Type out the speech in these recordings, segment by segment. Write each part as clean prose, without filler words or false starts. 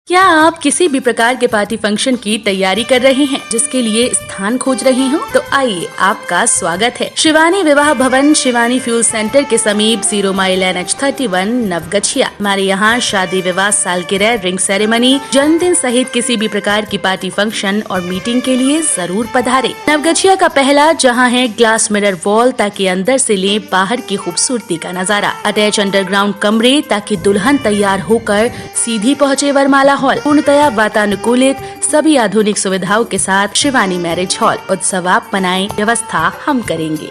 क्या आप किसी भी प्रकार के पार्टी फंक्शन की तैयारी कर रहे हैं, जिसके लिए स्थान खोज रहे हो? तो आइए, आपका स्वागत है शिवानी विवाह भवन, शिवानी फ्यूल सेंटर के समीप 0 माइल NH31 नवगछिया। हमारे यहाँ शादी, विवाह, सालगिरह, रिंग सेरेमनी, जन्मदिन सहित किसी भी प्रकार की पार्टी फंक्शन और मीटिंग के लिए जरूर पधारे। नवगछिया का पहला जहाँ है ग्लास मिरर वॉल, ताकि अंदर से ले बाहर की खूबसूरती का नजारा। अटैच अंडरग्राउंड कमरे, ताकि दुल्हन तैयार होकर सीधी पहुँचे वरमाला हॉल। पूर्णतया वातानुकूलित, सभी आधुनिक सुविधाओं के साथ शिवानी मैरिज हॉल। उत्सव आप मनाएं, व्यवस्था हम करेंगे।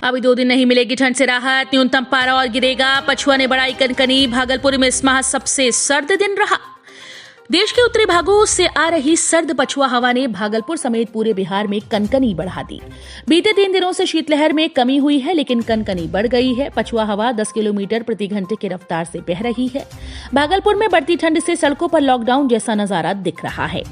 अभी 2 दिन नहीं मिलेगी ठंड से राहत, न्यूनतम पारा और गिरेगा। पछुआ ने बढ़ाई कनकनी, भागलपुर में इस माह सबसे सर्द दिन रहा। देश के उत्तरी भागों से आ रही सर्द पछुआ हवा ने भागलपुर समेत पूरे बिहार में कनकनी बढ़ा दी। बीते 3 दिनों से शीतलहर में कमी हुई है, लेकिन कनकनी बढ़ गई है। पछुआ हवा 10 किलोमीटर प्रति घंटे की रफ्तार से बह रही है। भागलपुर में बढ़ती ठंड से सड़कों पर लॉकडाउन जैसा नजारा दिख रहा है।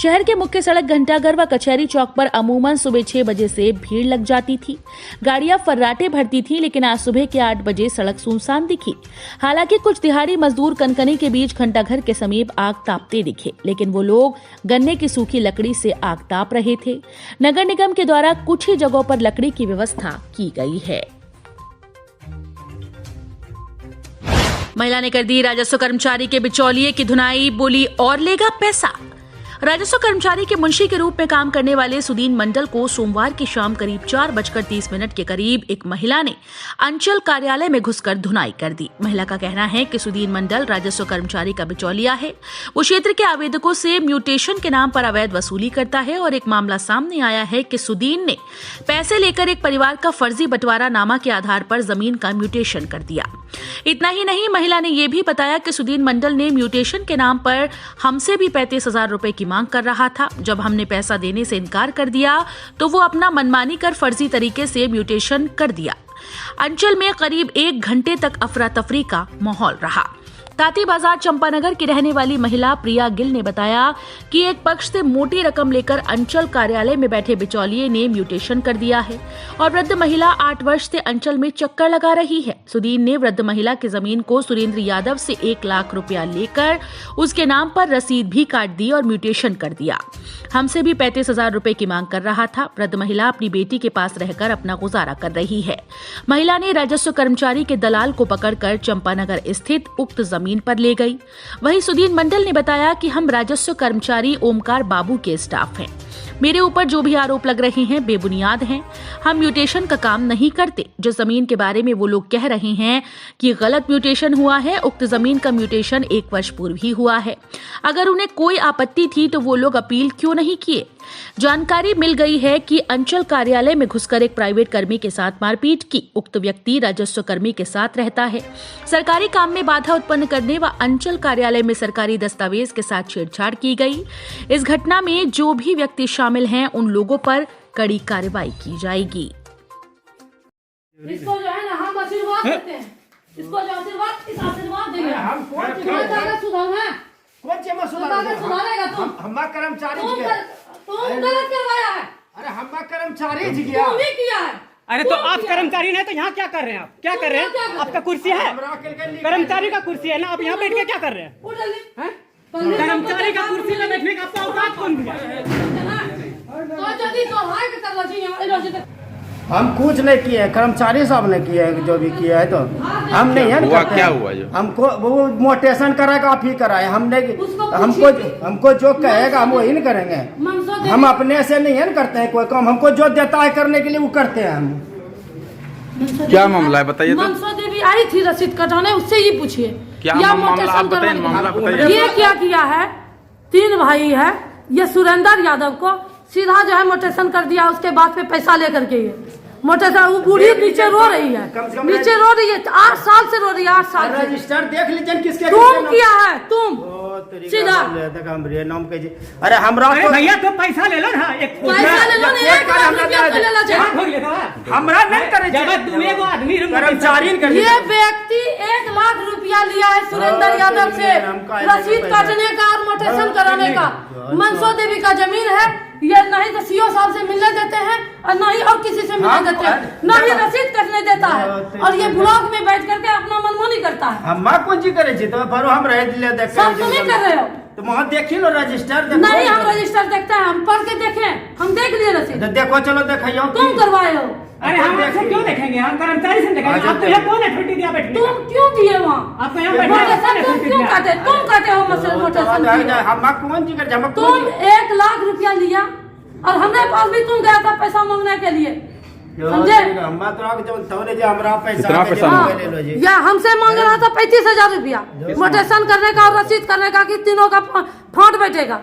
शहर के मुख्य सड़क घंटाघर व कचहरी चौक पर अमूमन सुबह 6 बजे से भीड़ लग जाती थी। गाड़ियां फर्राटे भरती थी, लेकिन आज सुबह के 8 बजे सड़क सुनसान दिखी। हालांकि कुछ दिहाड़ी मजदूर कनकनी के बीच घंटाघर के समीप आग तापते दिखे, लेकिन वो लोग गन्ने की सूखी लकड़ी से आग ताप रहे थे। नगर निगम के द्वारा कुछ ही जगहों पर लकड़ी की व्यवस्था की गई है। महिला ने कर दी राजस्व कर्मचारी के बिचौलिए की धुनाई, बोली और लेगा पैसा। राजस्व कर्मचारी के मुंशी के रूप में काम करने वाले सुदीन मंडल को सोमवार की शाम करीब 4:30 के करीब एक महिला ने अंचल कार्यालय में घुसकर धुनाई कर दी। महिला का कहना है कि सुदीन मंडल राजस्व कर्मचारी का बिचौलिया है। वो क्षेत्र के आवेदकों से म्यूटेशन के नाम पर अवैध वसूली करता है और एक मामला सामने आया है कि सुदीन ने पैसे लेकर एक परिवार का फर्जी बंटवारा नामा के आधार पर जमीन का म्यूटेशन कर दिया। इतना ही नहीं, महिला ने यह भी बताया कि सुदीन मंडल ने म्यूटेशन के नाम पर हमसे भी 35,000 रुपए की मांग कर रहा था। जब हमने पैसा देने से इनकार कर दिया तो वो अपना मनमानी कर फर्जी तरीके से म्यूटेशन कर दिया। अंचल में करीब 1 घंटे तक अफरा तफरी का माहौल रहा। ताती बाजार चंपानगर की रहने वाली महिला प्रिया गिल ने बताया कि एक पक्ष से मोटी रकम लेकर अंचल कार्यालय में बैठे बिचौलिए ने म्यूटेशन कर दिया है और वृद्ध महिला 8 वर्ष से अंचल में चक्कर लगा रही है। सुदीन ने वृद्ध महिला की जमीन को सुरेंद्र यादव से 1 लाख रुपया लेकर उसके नाम पर रसीद भी काट दी और म्यूटेशन कर दिया। हमसे भी 35,000 रुपए की मांग कर रहा था। वृद्ध महिला अपनी बेटी के पास रहकर अपना गुजारा कर रही है। महिला ने राजस्व कर्मचारी के दलाल को पकड़कर चंपानगर स्थित उक्त जमीन पर ले गई। वहीं सुदीन मंडल ने बताया कि हम राजस्व कर्मचारी ओमकार बाबू के स्टाफ हैं। मेरे ऊपर जो भी आरोप लग रहे हैं बेबुनियाद हैं। हम म्यूटेशन का काम नहीं करते। जो जमीन के बारे में वो लोग कह रहे हैं कि गलत म्यूटेशन हुआ है, उक्त जमीन का म्यूटेशन 1 वर्ष पूर्व ही हुआ है। अगर उन्हें कोई आपत्ति थी तो वो लोग अपील क्यों नहीं किए? जानकारी मिल गई है कि अंचल कार्यालय में घुसकर एक प्राइवेट कर्मी के साथ मारपीट की। उक्त व्यक्ति राजस्व कर्मी के साथ रहता है। सरकारी काम में बाधा उत्पन्न करने व अंचल कार्यालय में सरकारी दस्तावेज के साथ छेड़छाड़ की गई। इस घटना में जो भी व्यक्ति शामिल हैं, उन लोगों पर कड़ी कार्रवाई की जाएगी। इसको जो है ना हम आशीर्वाद देते हैं। इसको जो आशीर्वाद, इस आशीर्वाद देंगे। हम कौन सुधारेगा तुम? हम कर्मचारी तुम गलत करवाया है। अरे हम कर्मचारी जी गया। तुम ही किया है। अरे तो आप कर्मचारी नहीं तो यहाँ क्या कर रहे हैं? आप क्या कर रहे हैं? आपका कुर्सी है, कर्मचारी का कुर्सी है ना, आप यहाँ बैठ के क्या कर रहे हैं? कर्मचारी का कुर्सी पे बैठने का आपको औकात कौन दिया? हम कुछ नहीं किए हैं, कर्मचारी साहब ने किए हैं। जो भी किया है तो हम नहीं है। क्या हुआ जो हमको वो मोटेशन कराएगा, आप ही कराए। हमने हमको जो कहेगा हम वही नहीं करेंगे। हम अपने से नहीं है करते हैं कोई काम। हमको जो देता है करने के लिए वो करते हैं। हम क्या मामला है बताइए तो? मनसा देवी आई थी रसीद कटाने, उससे ही पूछिए क्या मामला, आप बताइए मामला बताइए। ये क्या किया है? 3 भाई है। ये सुरेंद्र यादव को सीधा जो है मोटेशन कर दिया। उसके बाद पे पैसा लेकर के ये मोटेशन, वो बूढ़ी नीचे रो रही है, नीचे रो रही है। 8 साल से रो रही है। 8 साल से। रजिस्टर देख लीजिए किसके तुम किया है, तुम सीधा। नाम कहिए। अरे हमरा भैया तो पैसा ले लो ना, एक पैसा ले लो ना, 1 लाख रुपया तो लेना चाहिए। हमरा नहीं करे आदमी कर्मचारी। ये व्यक्ति 1 लाख रुपया लिया है सुरेंद्र यादव से रसीद काटने का और मोटेशन कराने का। मनसो देवी का जमीन है, ये नहीं तो सीओ साहब से मिलने देते हैं और न ही और किसी से मिलने देते हैं, न ही रसीद कटने देता है, और ये ब्लॉक में बैठ करके अपना मनमानी करता है। हम माँ कौन ची करे तो पर हम रह दिले देख सब तुम ही कर रहे हो। तो वहाँ देखिए लो रजिस्टर नहीं, हम रजिस्टर देखते हैं, हम पढ़ के देखें, हम देख लिए रसीद। देखो चलो देखियो तुम करवाए हो। अरे हम आपसे क्यों देखेंगे, हम कर्मचारी से देखेंगे। आपको यहाँ कौन अथॉरिटी दिया बैठने का? तुम क्यों दिए वहाँ? आपको यहाँ बैठने का तुम क्यों काटे? तुम काटे हो मोटेशन। हम कौन ची कर तुम 1 लाख रुपया लिया और हमारे पास भी तुम गया था पैसा मांगने के लिए, समझे? कितना पैसा या हमसे मांग रहा था 35,000 रुपया मोटेशन करने का और रसीद करने का कि तीनों का फंड बैठेगा,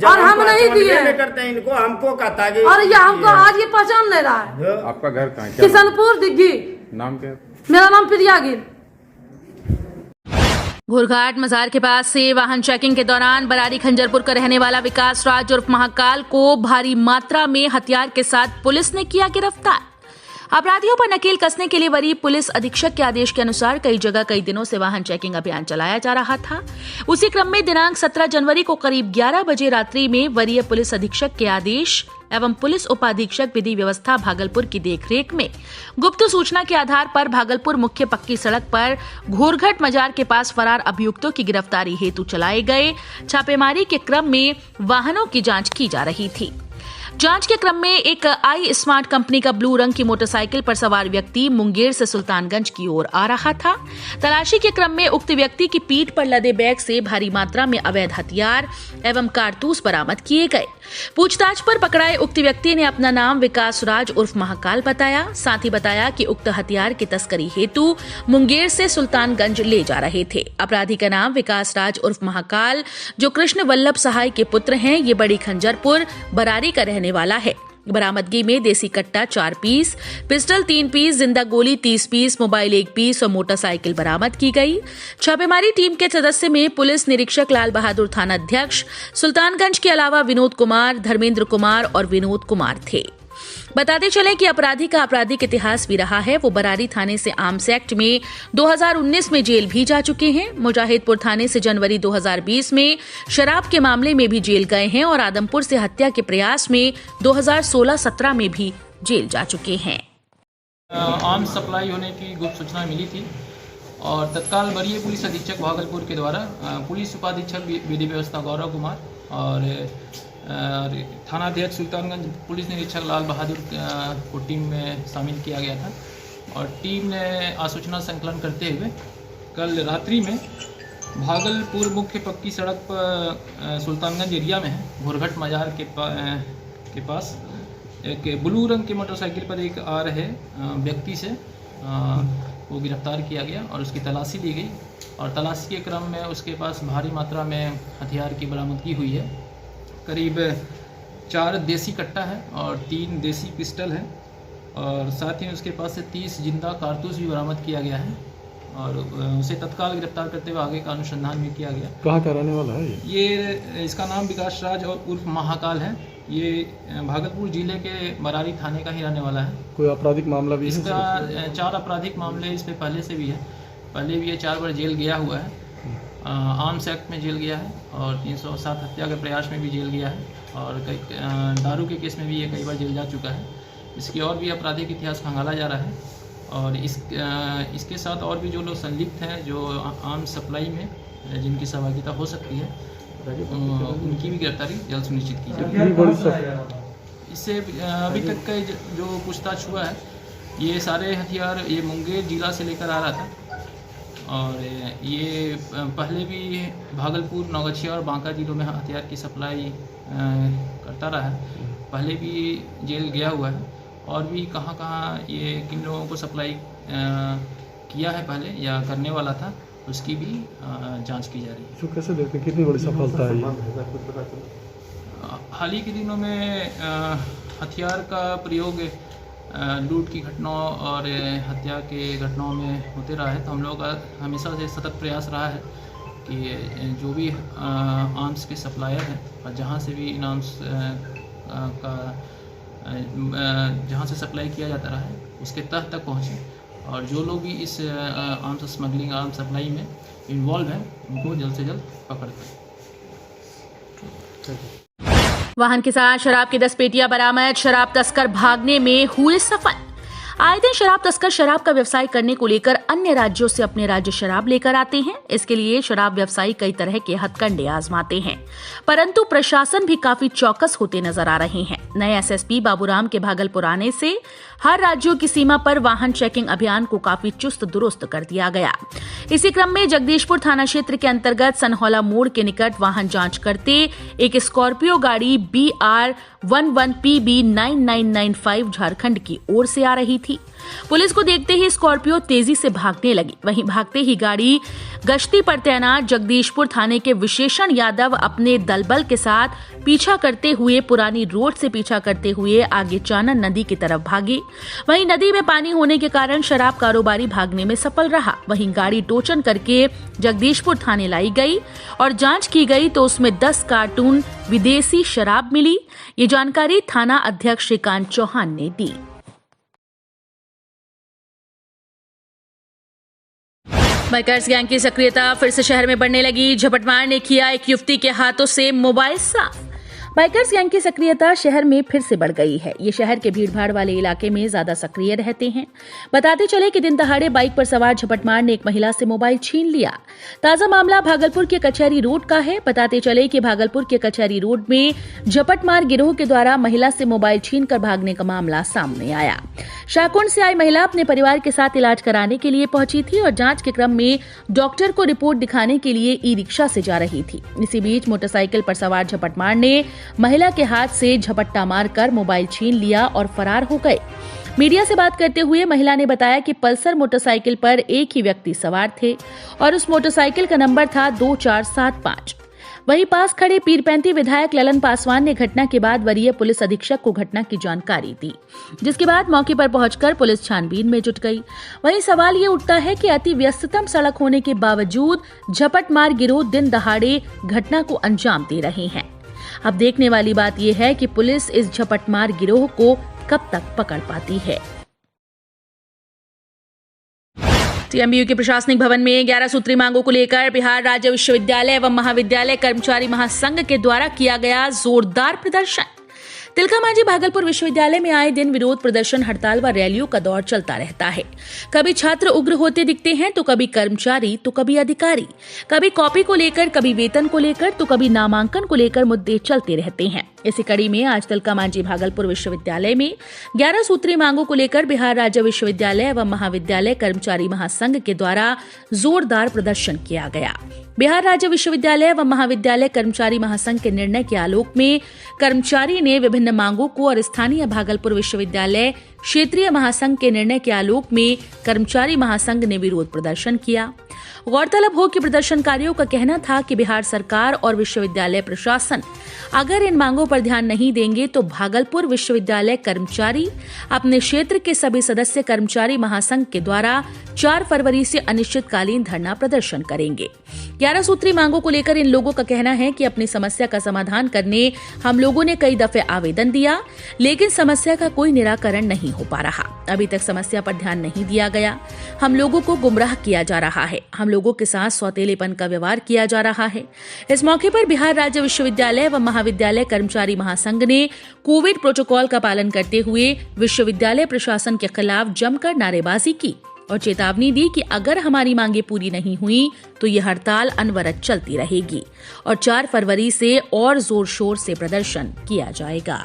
और हम नहीं दिए करते हैं इनको, हमको कहता है और ये हमको आज ये पहचान ले रहा है। आपका घर कहाँ है? क्या किशनपुर दिग्गी। नाम क्या है? मेरा नाम प्रिया गिल। घोरघाट मजार के पास से वाहन चेकिंग के दौरान बरारी खंजरपुर का रहने वाला विकास राज उर्फ महाकाल को भारी मात्रा में हथियार के साथ पुलिस ने किया गिरफ्तार। अपराधियों पर नकेल कसने के लिए वरीय पुलिस अधीक्षक के आदेश के अनुसार कई जगह कई दिनों से वाहन चेकिंग अभियान चलाया जा रहा था। उसी क्रम में दिनांक 17 जनवरी को करीब 11 बजे रात्रि में वरीय पुलिस अधीक्षक के आदेश एवं पुलिस उपाधीक्षक विधि व्यवस्था भागलपुर की देखरेख में गुप्त सूचना के आधार पर भागलपुर मुख्य पक्की सड़क पर घोरघट मजार के पास फरार अभियुक्तों की गिरफ्तारी हेतु चलाए गए छापेमारी के क्रम में वाहनों की जांच की जा रही थी। जांच के क्रम में एक आई स्मार्ट कंपनी का ब्लू रंग की मोटरसाइकिल पर सवार व्यक्ति मुंगेर से सुल्तानगंज की ओर आ रहा था। तलाशी के क्रम में उक्त व्यक्ति की पीठ पर लदे बैग से भारी मात्रा में अवैध हथियार एवं कारतूस बरामद किए गए। पूछताछ पर पकड़ाए उक्त व्यक्ति ने अपना नाम विकास राज उर्फ महाकाल बताया। साथ ही बताया कि उक्त हथियार की तस्करी हेतु मुंगेर से सुल्तानगंज ले जा रहे थे। अपराधी का नाम विकास राज उर्फ महाकाल, जो कृष्ण वल्लभ सहाय के पुत्र हैं, ये बड़ी खंजरपुर बरारी का रहने वाला है। बरामदगी में देसी कट्टा 4 पीस, पिस्टल 3 पीस, जिंदा गोली 30 पीस, मोबाइल 1 पीस और मोटरसाइकिल बरामद की गई। छापेमारी टीम के सदस्य में पुलिस निरीक्षक लाल बहादुर थाना अध्यक्ष सुल्तानगंज के अलावा विनोद कुमार, धर्मेंद्र कुमार और विनोद कुमार थे। बताते चले कि अपराधी का आपराधिक इतिहास भी रहा है। वो बरारी थाने से आर्म्स एक्ट में 2019 में जेल भी जा चुके हैं। मुजाहिदपुर थाने से जनवरी 2020 में शराब के मामले में भी जेल गए हैं और आदमपुर से हत्या के प्रयास में 2016-17 में भी जेल जा चुके हैं। आर्म्स सप्लाई होने की गुप्त सूचना मिली थी और तत्काल वरीय पुलिस अधीक्षक भागलपुर के द्वारा पुलिस उपाधीक्षक विधि व्यवस्था गौरव कुमार और थानाध्यक्ष सुल्तानगंज पुलिस निरीक्षक लाल बहादुर को टीम में शामिल किया गया था और टीम ने आसूचना संकलन करते हुए कल रात्रि में भागलपुर मुख्य पक्की सड़क पर सुल्तानगंज एरिया में है घोरघट मजार के पास एक ब्लू रंग के मोटरसाइकिल पर एक आ रहे व्यक्ति से वो गिरफ्तार किया गया और उसकी तलाशी ली गई और तलाशी के क्रम में उसके पास भारी मात्रा में हथियार की बरामदगी हुई है। करीब 4 देसी कट्टा है और 3 देसी पिस्टल है और साथ ही उसके पास से 30 जिंदा कारतूस भी बरामद किया गया है और उसे तत्काल गिरफ्तार करते हुए आगे का अनुसंधान भी किया गया। कहाँ का रहने वाला है ये इसका नाम विकास राज और उर्फ महाकाल है। ये भागलपुर जिले के बरारी थाने का ही रहने वाला है। कोई आपराधिक मामला भी इसका 4 आपराधिक मामले इस पे पहले से भी है। पहले भी ये 4 बार जेल गया हुआ है। आर्म्स एक्ट में जेल गया है और 307 हत्या के प्रयास में भी जेल गया है और कई दारू के केस में भी ये कई बार जेल जा चुका है। इसकी और भी आपराधिक इतिहास खंगाला जा रहा है और इसके साथ और भी जो लोग संलिप्त हैं जो आर्म्स सप्लाई में जिनकी सहभागिता हो सकती है उनकी भी गिरफ्तारी जल्द सुनिश्चित की जाएगी। इससे अभी तक का जो पूछताछ हुआ है ये सारे हथियार ये मुंगेर जिला से लेकर आ रहा था और ये पहले भी भागलपुर, नौगछिया और बांका जिलों में हथियार की सप्लाई करता रहा है। पहले भी जेल गया हुआ है और भी कहाँ ये किन लोगों को सप्लाई किया है पहले या करने वाला था उसकी भी जांच की जा रही है। तो कैसे देखते हैं कितनी बड़ी सफलता है हाल ही के दिनों में हथियार का प्रयोग लूट की घटनाओं और हत्या के घटनाओं में होते रहा है। तो हम लोगों का हमेशा से सतत प्रयास रहा है कि जो भी आर्म्स के सप्लायर हैं और जहाँ से भी इन आर्म्स का जहाँ से सप्लाई किया जाता रहा है उसके तह तक पहुँचे और जो लोग भी इस आर्म्स स्मगलिंग, आर्म्स सप्लाई में इन्वॉल्व हैं उनको जल्द से जल्द पकड़ करें। वाहन के साथ शराब की 10 पेटियां बरामद, शराब तस्कर भागने में हुए सफल। आए दिन शराब तस्कर शराब का व्यवसाय करने को लेकर अन्य राज्यों से अपने राज्य शराब लेकर आते हैं। इसके लिए शराब व्यवसायी कई तरह के हथकंडे आजमाते हैं, परंतु प्रशासन भी काफी चौकस होते नजर आ रहे हैं। नए एसएसपी बाबूराम के भागलपुर आने से हर राज्यों की सीमा पर वाहन चेकिंग अभियान को काफी चुस्त दुरुस्त कर दिया गया। इसी क्रम में जगदीशपुर थाना क्षेत्र के अंतर्गत सनहौला मोड़ के निकट वाहन जांच करते एक स्कॉर्पियो गाड़ी BR11PB 9995 झारखंड की ओर से आ रही थी। पुलिस को देखते ही स्कॉर्पियो तेजी से भागने लगी। वहीं भागते ही गाड़ी गश्ती पर तैनात जगदीशपुर थाने के विशेषण यादव अपने दलबल के साथ पीछा करते हुए पुरानी रोड से पीछा करते हुए आगे चानन नदी की तरफ भागे। वहीं नदी में पानी होने के कारण शराब कारोबारी भागने में सफल रहा। वहीं गाड़ी टोचन करके जगदीशपुर थाने लाई गई और जांच की गई तो उसमें 10 कार्टून विदेशी शराब मिली। ये जानकारी थाना अध्यक्ष श्रीकांत चौहान ने दी। बाइकर्स गैंग की सक्रियता फिर से शहर में बढ़ने लगी। झपटमार ने किया एक युवती के हाथों से मोबाइल साफ। बाइकर्स गैंग की सक्रियता शहर में फिर से बढ़ गई है। ये शहर के भीड़भाड़ वाले इलाके में ज्यादा सक्रिय रहते हैं। बताते चले कि दिन दहाड़े बाइक पर सवार झपटमार ने एक महिला से मोबाइल छीन लिया। ताजा मामला भागलपुर के कचहरी रोड का है। बताते चले कि भागलपुर के कचहरी रोड में झपटमार गिरोह के द्वारा महिला से मोबाइल छीनकर भागने का मामला सामने आया। शाहकुंड से आई महिला अपने परिवार के साथ इलाज कराने के लिए पहुंची थी और जांच के क्रम में डॉक्टर को रिपोर्ट दिखाने के लिए ई रिक्शा से जा रही थी। इसी बीच मोटरसाइकिल पर सवार झपटमार ने महिला के हाथ से झपट्टा मारकर मोबाइल छीन लिया और फरार हो गए। मीडिया से बात करते हुए महिला ने बताया कि पल्सर मोटरसाइकिल पर एक ही व्यक्ति सवार थे और उस मोटरसाइकिल का नंबर था 2475। वहीं पास खड़े पीरपैंती विधायक ललन पासवान ने घटना के बाद वरीय पुलिस अधीक्षक को घटना की जानकारी दी, जिसके बाद मौके पर पहुंचकर पुलिस छानबीन में जुट गई। वहीं सवाल ये उठता है कि अति व्यस्ततम सड़क होने के बावजूद झपटमार गिरोह दिन दहाड़े घटना को अंजाम दे रहे हैं। अब देखने वाली बात यह है कि पुलिस इस झपटमार गिरोह को कब तक पकड़ पाती है। टीएमबीयू के प्रशासनिक भवन में 11 सूत्री मांगों को लेकर बिहार राज्य विश्वविद्यालय एवं महाविद्यालय कर्मचारी महासंघ के द्वारा किया गया जोरदार प्रदर्शन। तिलका मांझी भागलपुर विश्वविद्यालय में आए दिन विरोध प्रदर्शन, हड़ताल व रैलियों का दौर चलता रहता है। कभी छात्र उग्र होते दिखते हैं तो कभी कर्मचारी तो कभी अधिकारी, कभी कॉपी को लेकर, कभी वेतन को लेकर तो कभी नामांकन को लेकर मुद्दे चलते रहते हैं। इसी कड़ी में आज तिलका मांझी भागलपुर विश्वविद्यालय में 11 सूत्री मांगों को लेकर बिहार राज्य विश्वविद्यालय एवं महाविद्यालय कर्मचारी महासंघ के द्वारा जोरदार प्रदर्शन किया गया। बिहार राज्य विश्वविद्यालय एवं महाविद्यालय कर्मचारी महासंघ के निर्णय के आलोक में कर्मचारी ने विभिन्न मांगों को और स्थानीय भागलपुर विश्वविद्यालय क्षेत्रीय महासंघ के निर्णय के आलोक में कर्मचारी महासंघ ने विरोध प्रदर्शन किया। गौरतलब हो कि प्रदर्शनकारियों का कहना था कि बिहार सरकार और विश्वविद्यालय प्रशासन अगर इन मांगों पर ध्यान नहीं देंगे तो भागलपुर विश्वविद्यालय कर्मचारी अपने क्षेत्र के सभी सदस्य कर्मचारी महासंघ के द्वारा 4 फरवरी से अनिश्चितकालीन धरना प्रदर्शन करेंगे। 11 सूत्री मांगों को लेकर इन लोगों का कहना है कि अपनी समस्या का समाधान करने हम लोगों ने कई दफे आवेदन दिया, लेकिन समस्या का कोई निराकरण नहीं हो पा रहा। अभी तक समस्या पर ध्यान नहीं दिया गया। हम लोगों को गुमराह किया जा रहा है। हम लोगों के साथ सौतेलेपन का व्यवहार किया जा रहा है। इस मौके पर बिहार राज्य विश्वविद्यालय एवं महाविद्यालय कर्मचारी महासंघ ने कोविड प्रोटोकॉल का पालन करते हुए विश्वविद्यालय प्रशासन के खिलाफ जमकर नारेबाजी की और चेतावनी दी कि अगर हमारी मांगे पूरी नहीं हुई तो ये हड़ताल अनवरत चलती रहेगी और 4 फरवरी से और जोर शोर से प्रदर्शन किया जाएगा।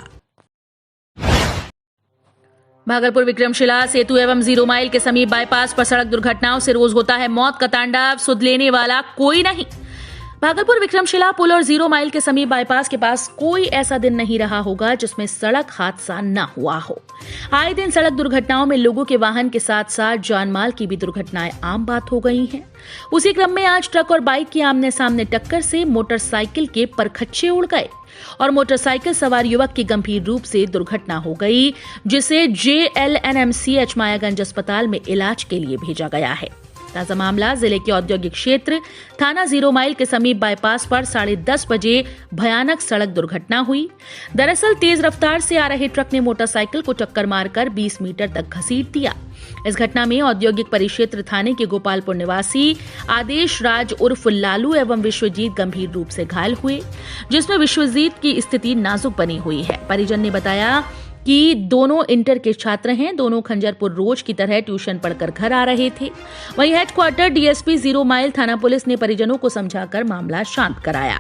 भागलपुर विक्रमशिला सेतु एवं 0 माइल के समीप बाईपास पर सड़क दुर्घटनाओं से रोज होता है मौत का तांडव, सुध लेने वाला कोई नहीं। भागलपुर विक्रमशिला पुल और 0 माइल के समीप बाईपास के पास कोई ऐसा दिन नहीं रहा होगा जिसमें सड़क हादसा न हुआ हो। आए दिन सड़क दुर्घटनाओं में लोगों के वाहन के साथ साथ जान माल की भी दुर्घटनाएं आम बात हो गई हैं। उसी क्रम में आज ट्रक और बाइक की आमने सामने टक्कर से मोटरसाइकिल के परखच्चे उड़ गए और मोटरसाइकिल सवार युवक की गंभीर रूप से दुर्घटना हो गई, जिसे JLNMCH मायागंज अस्पताल में इलाज के लिए भेजा गया है। ताजा मामला जिले के औद्योगिक क्षेत्र थाना 0 माइल के समीप बाईपास पर 10:30 बजे भयानक सड़क दुर्घटना हुई। दरअसल तेज रफ्तार से आ रहे ट्रक ने मोटरसाइकिल को टक्कर मारकर 20 मीटर तक घसीट दिया। इस घटना में औद्योगिक परिक्षेत्र थाने के गोपालपुर निवासी आदेश राज उर्फ लालू एवं विश्वजीत गंभीर रूप से घायल हुए, जिसमें विश्वजीत की स्थिति नाजुक बनी हुई है। परिजन ने बताया कि दोनों इंटर के छात्र हैं। दोनों खंजरपुर रोज की तरह ट्यूशन पढ़कर घर आ रहे थे। वहीं हेडक्वार्टर डीएसपी 0 माइल थाना पुलिस ने परिजनों को समझाकर मामला शांत कराया।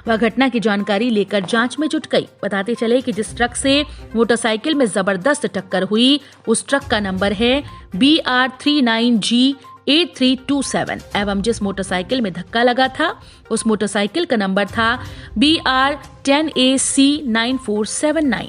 वह घटना की जानकारी लेकर जांच में जुट गई। बताते चले कि जिस ट्रक से मोटरसाइकिल में जबरदस्त टक्कर हुई उस ट्रक का नंबर है BR39G 8327 एवं जिस मोटरसाइकिल में धक्का लगा था उस मोटरसाइकिल का नंबर था BR10AC 9479।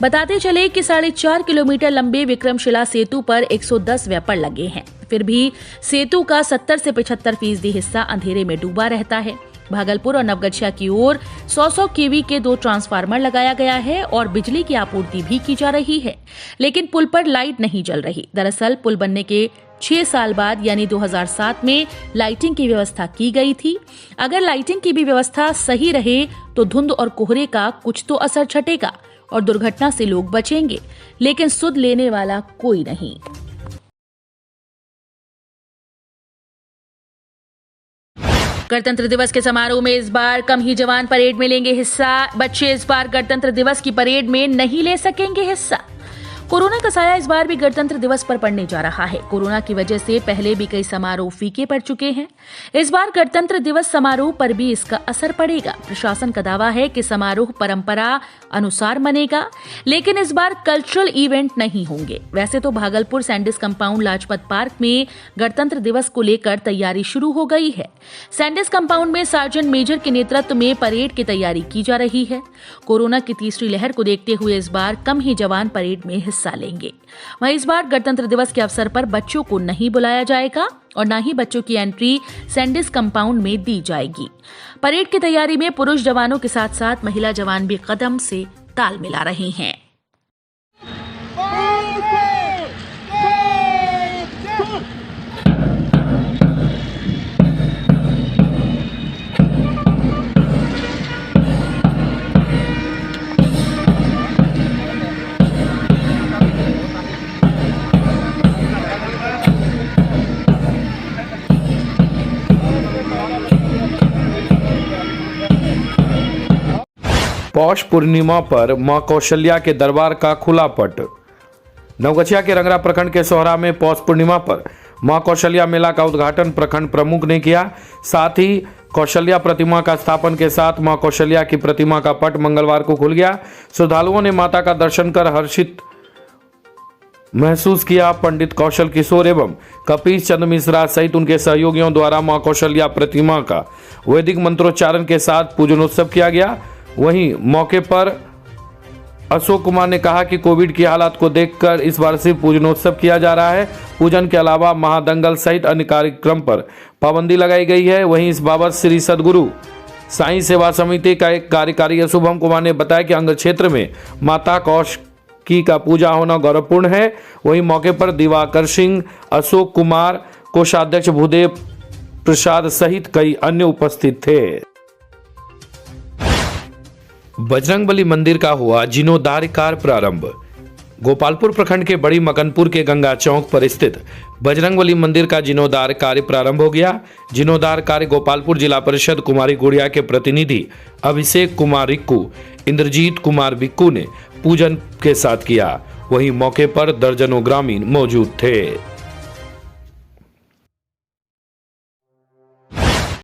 बताते चले कि 4.5 किलोमीटर लंबे विक्रमशिला सेतु पर 110 वेपर लगे हैं, फिर भी सेतु का 70 से 75% हिस्सा अंधेरे में डूबा रहता है। भागलपुर और नवगछिया की ओर 100 केवी के 2 ट्रांसफार्मर लगाया गया है और बिजली की आपूर्ति भी की जा रही है, लेकिन पुल पर लाइट नहीं जल रही। दरअसल पुल बनने के 6 साल बाद यानी 2007 में लाइटिंग की व्यवस्था की गई थी। अगर लाइटिंग की भी व्यवस्था सही रहे तो धुंध और कोहरे का कुछ तो असर छटेगा और दुर्घटना से लोग बचेंगे, लेकिन सुध लेने वाला कोई नहीं। गणतंत्र दिवस के समारोह में इस बार कम ही जवान परेड में लेंगे हिस्सा। बच्चे इस बार गणतंत्र दिवस की परेड में नहीं ले सकेंगे हिस्सा। कोरोना का साया इस बार भी गणतंत्र दिवस पर पड़ने जा रहा है। कोरोना की वजह से पहले भी कई समारोह फीके पड़ चुके हैं। इस बार गणतंत्र दिवस समारोह पर भी इसका असर पड़ेगा। प्रशासन का दावा है कि समारोह परंपरा अनुसार मनेगा, लेकिन इस बार कल्चरल इवेंट नहीं होंगे। वैसे तो Bhagalpur Sandis compound Lajpat park में गणतंत्र दिवस को लेकर तैयारी शुरू हो गई है। सैंडिस कंपाउंड में सार्जेंट मेजर के नेतृत्व में परेड की तैयारी की जा रही है। कोरोना की तीसरी लहर को देखते हुए इस बार कम ही जवान परेड में हिस्सा लेंगे। वहीं इस बार गणतंत्र दिवस के अवसर पर बच्चों को नहीं बुलाया जाएगा और न ही बच्चों की एंट्री सैंडिस कंपाउंड में दी जाएगी। परेड की तैयारी में पुरुष जवानों के साथ साथ महिला जवान भी कदम से ताल मिला रहे हैं। पौष पूर्णिमा पर मां कौशल्या के दरबार का खुला पट। नवगछिया के रंगरा प्रखंड के सोहरा में पौष पूर्णिमा पर मां कौशल्या मेला का उद्घाटन प्रखंड प्रमुख ने किया। साथ ही कौशल्या प्रतिमा का स्थापन के साथ मां कौशल्या की प्रतिमा का पट मंगलवार को खुल गया। श्रद्धालुओं ने माता का दर्शन कर हर्षित महसूस किया। पंडित कौशल किशोर एवं कपीश चंद्र मिश्रा सहित उनके सहयोगियों द्वारा मां कौशल्या प्रतिमा का वैदिक मंत्रोच्चारण के साथ पूजनोत्सव किया गया। वहीं मौके पर अशोक कुमार ने कहा कि कोविड की हालात को देखकर इस बार सिर्फ पूजनोत्सव किया जा रहा है। पूजन के अलावा महादंगल सहित अन्य कार्यक्रम पर पाबंदी लगाई गई है। वहीं इस बाबत श्री सदगुरु साईं सेवा समिति का एक कार्यकारी शुभम कुमार ने बताया कि अंग क्षेत्र में माता कौशकी का पूजा होना गौरवपूर्ण है। वहीं मौके पर दिवाकर सिंह, अशोक कुमार, कोषाध्यक्ष भूदेव प्रसाद सहित कई अन्य उपस्थित थे। बजरंगबली मंदिर का हुआ जीर्णोद्धार कार्य प्रारंभ। गोपालपुर प्रखंड के बड़ी मकनपुर के गंगा चौक पर स्थित बजरंगबली मंदिर का जीर्णोद्धार कार्य प्रारंभ हो गया। जीर्णोद्धार कार्य गोपालपुर जिला परिषद कुमारी गुड़िया के प्रतिनिधि अभिषेक कुमार रिक्कू, इंद्रजीत कुमार बिक्कू ने पूजन के साथ किया। वहीं मौके पर दर्जनों ग्रामीण मौजूद थे।